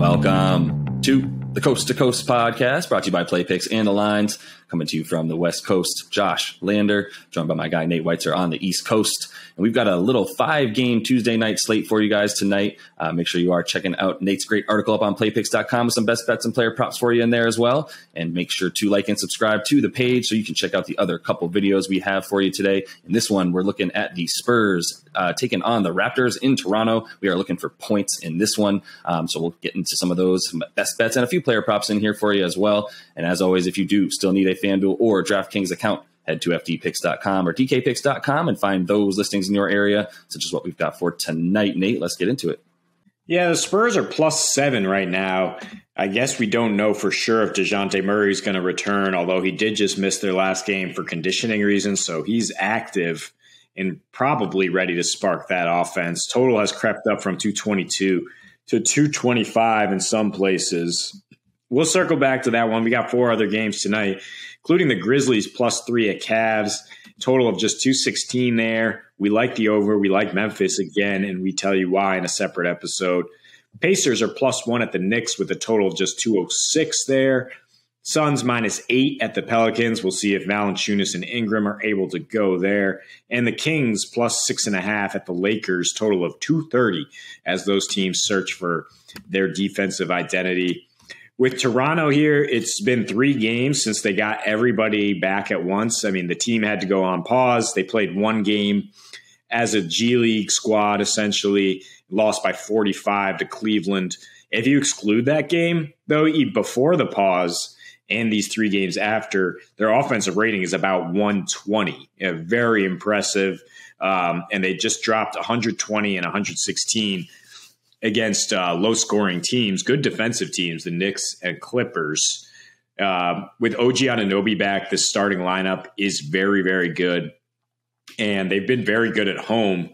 Welcome to the Coast to Coast podcast, brought to you by PlayPicks and the Lines. Coming to you from the West Coast, Josh Lander, joined by my guy Nate Weitzer on the East Coast. And we've got a little 5-game Tuesday night slate for you guys tonight. Make sure you are checking out Nate's great article up on playpicks.com with some best bets and player props for you in there as well. And make sure to like and subscribe to the page so you can check out the other couple videos we have for you today. In this one, we're looking at the Spurs taking on the Raptors in Toronto. We are looking for points in this one. So we'll get into some of those best bets and a few player props in here for you as well. And as always, if you do still need a FanDuel or DraftKings account, head to FDPicks.com or DKPicks.com and find those listings in your area, such as what we've got for tonight. Nate, let's get into it. Yeah, the Spurs are +7 right now. I guess we don't know for sure if DeJounte Murray is going to return, although he did just miss their last game for conditioning reasons, so he's active and probably ready to spark that offense. Total has crept up from 222 to 225 in some places. We'll circle back to that one. We got 4 other games tonight, including the Grizzlies +3 at Cavs. Total of just 216 there. We like the over. We like Memphis again, and we tell you why in a separate episode. Pacers are +1 at the Knicks with a total of just 206 there. Suns -8 at the Pelicans. We'll see if Valanciunas and Ingram are able to go there. And the Kings +6.5 at the Lakers, total of 230 as those teams search for their defensive identity. With Toronto here, it's been 3 games since they got everybody back at once. I mean, the team had to go on pause. They played 1 game as a G League squad, essentially, lost by 45 to Cleveland. If you exclude that game, though, before the pause and these 3 games after, their offensive rating is about 120. Very impressive. And they just dropped 120 and 116 against low-scoring teams, good defensive teams, the Knicks and Clippers. With OG Anunoby back, this starting lineup is very, very good. And they've been very good at home,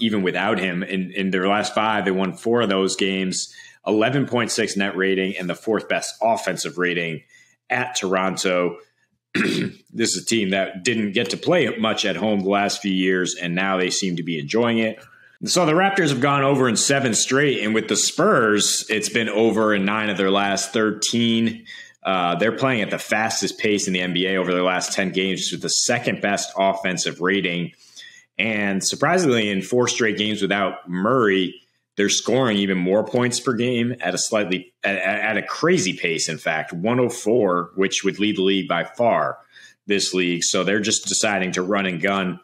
even without him. In their last 5, they won 4 of those games, 11.6 net rating, and the 4th best offensive rating at Toronto. This is a team that didn't get to play much at home the last few years, and now they seem to be enjoying it. So the Raptors have gone over in 7 straight, and with the Spurs, it's been over in 9 of their last 13. They're playing at the fastest pace in the NBA over their last 10 games with the 2nd best offensive rating. And surprisingly, in 4 straight games without Murray, they're scoring even more points per game at a crazy pace, in fact, 104, which would lead the league by far this league. So they're just deciding to run and gun.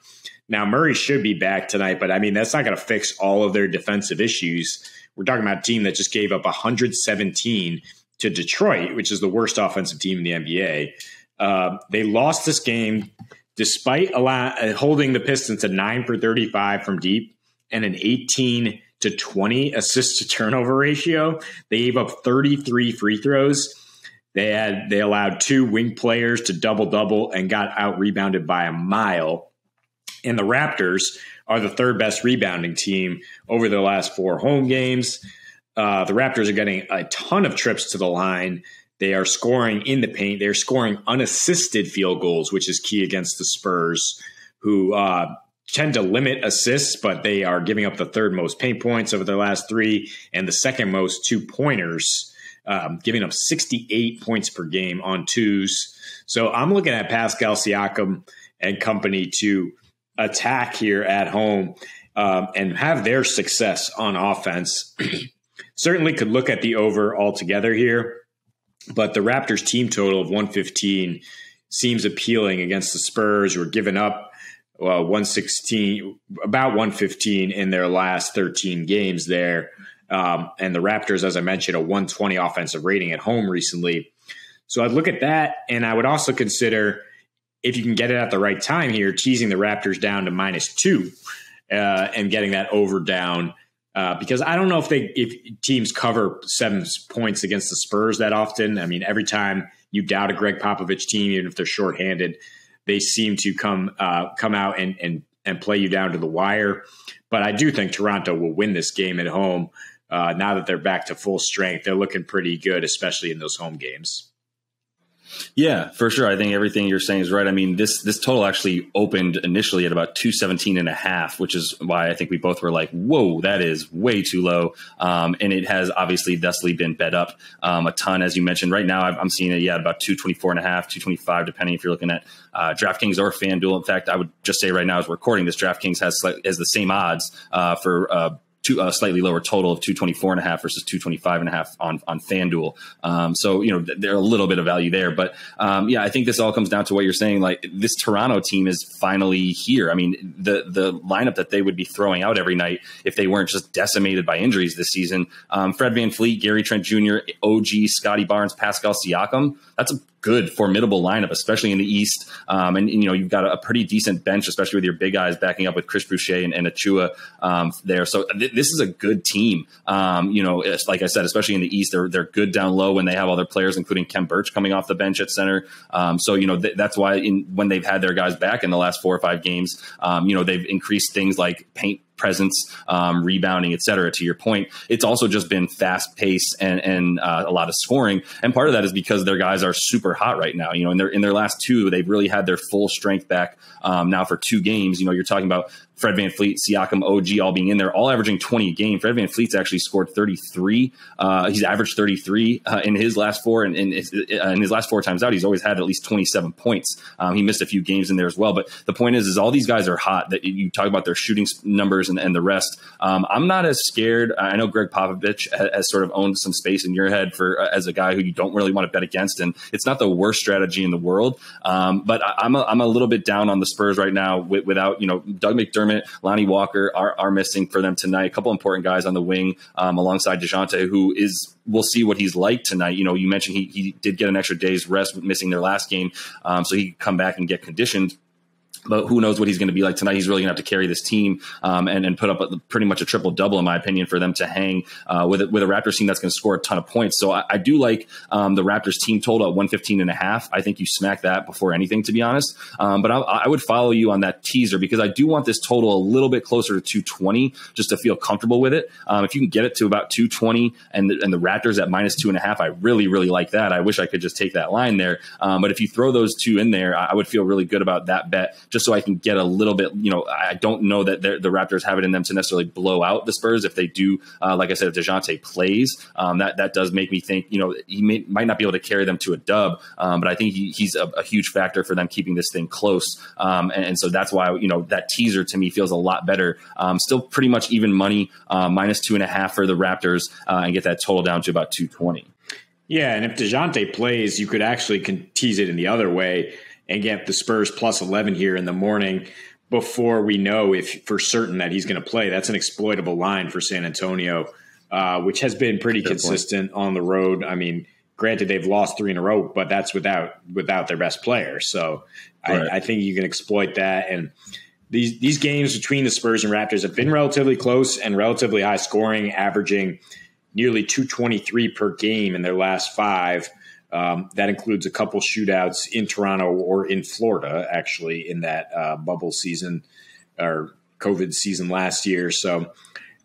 Now, Murray should be back tonight, but I mean, that's not going to fix all of their defensive issues. We're talking about a team that just gave up 117 to Detroit, which is the worst offensive team in the NBA. They lost this game despite holding the Pistons to 9 for 35 from deep and an 18-20 assist to turnover ratio. They gave up 33 free throws. They allowed 2 wing players to double-double and got out-rebounded by a mile. And the Raptors are the 3rd best rebounding team over their last 4 home games. The Raptors are getting a ton of trips to the line. They are scoring in the paint. They're scoring unassisted field goals, which is key against the Spurs, who tend to limit assists, but they are giving up the 3rd most paint points over their last 3 and the 2nd most 2-pointers, giving up 68 points per game on 2s. So I'm looking at Pascal Siakam and company to attack here at home and have their success on offense. Certainly could look at the over altogether here, but the Raptors team total of 115 seems appealing against the Spurs, who are giving up 116, about 115 in their last 13 games there. And the Raptors, as I mentioned, a 120 offensive rating at home recently. So I'd look at that, and I would also consider, if you can get it at the right time here, teasing the Raptors down to -2 and getting that over down. Because I don't know if teams cover 7 points against the Spurs that often. I mean, every time you doubt a Greg Popovich team, even if they're shorthanded, they seem to come out and play you down to the wire. But I do think Toronto will win this game at home. Now that they're back to full strength, they're looking pretty good, especially in those home games. Yeah, for sure. I think everything you're saying is right. I mean, this total actually opened initially at about 217.5, which is why I think we both were like, whoa, that is way too low. And it has obviously thusly been bet up a ton, as you mentioned. Right now, I'm seeing it, about 224.5, 225, depending if you're looking at DraftKings or FanDuel. In fact, I would just say right now, as we're recording this, DraftKings has the same odds for a slightly lower total of 224.5 versus 225.5 on FanDuel. So, there are a little bit of value there. But I think this all comes down to what you're saying. Like, this Toronto team is finally here. I mean, the lineup that they would be throwing out every night if they weren't just decimated by injuries this season. Fred VanVleet, Gary Trent Jr., OG, Scotty Barnes, Pascal Siakam. That's a good, formidable lineup, especially in the East. And you've got a pretty decent bench, especially with your big guys backing up with Chris Boucher and Achua there. So this is a good team. Like I said, especially in the East, they're good down low when they have all their players, including Kem Birch coming off the bench at center. That's why when they've had their guys back in the last 4 or 5 games, they've increased things like paint presence, rebounding, et cetera. To your point, it's also just been fast paced and a lot of scoring. And part of that is because their guys are super hot right now. In their last 2, they've really had their full strength back now for 2 games. You're talking about Fred VanVleet, Siakam, OG all being in there, all averaging 20 a game. Fred VanVleet's actually scored 33. He's averaged 33 in his last 4. And in his last 4 times out, he's always had at least 27 points. He missed a few games in there as well. But the point is all these guys are hot. That you talk about their shooting numbers and the rest. I'm not as scared. I know Greg Popovich has sort of owned some space in your head as a guy who you don't really want to bet against. And it's not the worst strategy in the world. But I'm a little bit down on the Spurs right now without, Doug McDermott, Lonnie Walker are missing for them tonight. A couple important guys on the wing alongside DeJounte, who we'll see what he's like tonight. You mentioned he did get an extra day's rest missing their last game, so he could come back and get conditioned. But who knows what he's going to be like tonight. He's really going to have to carry this team and put up pretty much a triple-double, in my opinion, for them to hang with a Raptors team that's going to score a ton of points. So I do like the Raptors team total at 115.5. I think you smack that before anything, to be honest. But I would follow you on that teaser because I do want this total a little bit closer to 220 just to feel comfortable with it. If you can get it to about 220 and the Raptors at -2.5, I really, really like that. I wish I could just take that line there. But if you throw those 2 in there, I would feel really good about that bet. Just so I can get a little bit, I don't know that the Raptors have it in them to necessarily blow out the Spurs. If they do, like I said, if DeJounte plays, that does make me think, he might not be able to carry them to a dub, but I think he's a huge factor for them keeping this thing close. And so that's why, that teaser to me feels a lot better. Still pretty much even money, -2.5 for the Raptors, and get that total down to about 220. Yeah, and if DeJounte plays, you could actually tease it in the other way and get the Spurs +11 here in the morning before we know if for certain that he's going to play. That's an exploitable line for San Antonio, which has been pretty consistent on the road. I mean, granted, they've lost 3 in a row, but that's without their best player. So right. I think you can exploit that. And these games between the Spurs and Raptors have been relatively close and relatively high scoring, averaging nearly 223 per game in their last 5. That includes a couple shootouts in Toronto or in Florida, actually, in that bubble season or COVID season last year. So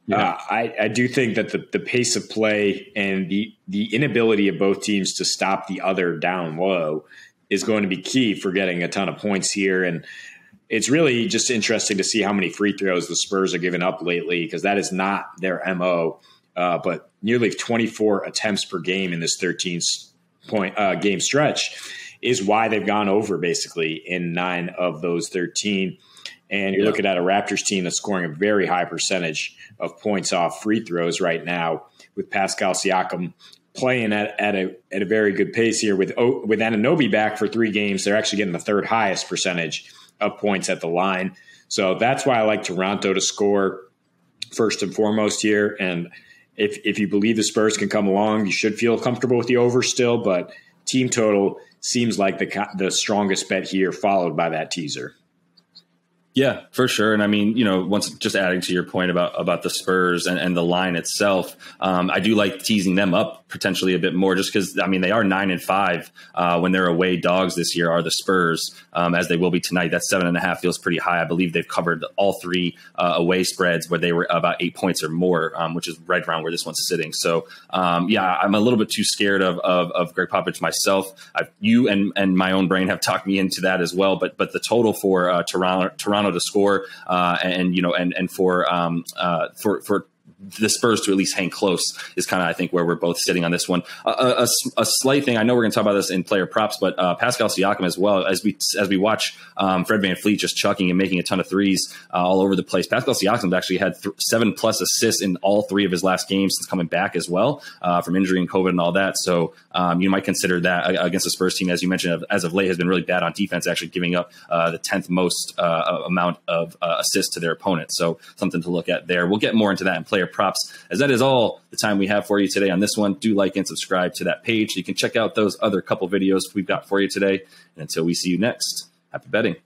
I do think that the pace of play and the inability of both teams to stop the other down low is going to be key for getting a ton of points here. And it's really just interesting to see how many free throws the Spurs are giving up lately, because that is not their MO. But nearly 24 attempts per game in this 13-point game stretch is why they've gone over basically in 9 of those 13. And you're looking at a Raptors team that's scoring a very high percentage of points off free throws right now, with Pascal Siakam playing at a very good pace here. With Anunoby back for 3 games, they're actually getting the 3rd highest percentage of points at the line. So that's why I like Toronto to score first and foremost here. And if you believe the Spurs can come along, you should feel comfortable with the over still. But team total seems like the strongest bet here, followed by that teaser. Yeah, for sure. And I mean, once just adding to your point about the Spurs and the line itself, I do like teasing them up potentially a bit more just because, I mean, they are 9-5 when they're away dogs this year are the Spurs, as they will be tonight. That 7.5 feels pretty high. I believe they've covered all three away spreads where they were about 8 points or more, which is right around where this one's sitting. So, yeah, I'm a little bit too scared of Greg Popovich myself. You and my own brain have talked me into that as well. But the total for Toronto to score, and for the Spurs to at least hang close is kind of, I think, where we're both sitting on this one. A slight thing, I know we're going to talk about this in player props, but Pascal Siakam as well, as we watch Fred VanVleet just chucking and making a ton of threes all over the place. Pascal Siakam's actually had 7+ assists in all 3 of his last games since coming back as well from injury and COVID and all that. So you might consider that against the Spurs team, as you mentioned, as of late has been really bad on defense, actually giving up the 10th most amount of assists to their opponent. So something to look at there. We'll get more into that in player props, as that is all the time we have for you today on this one. Do like and subscribe to that page. You can check out those other couple videos we've got for you today. And until we see you next, happy betting.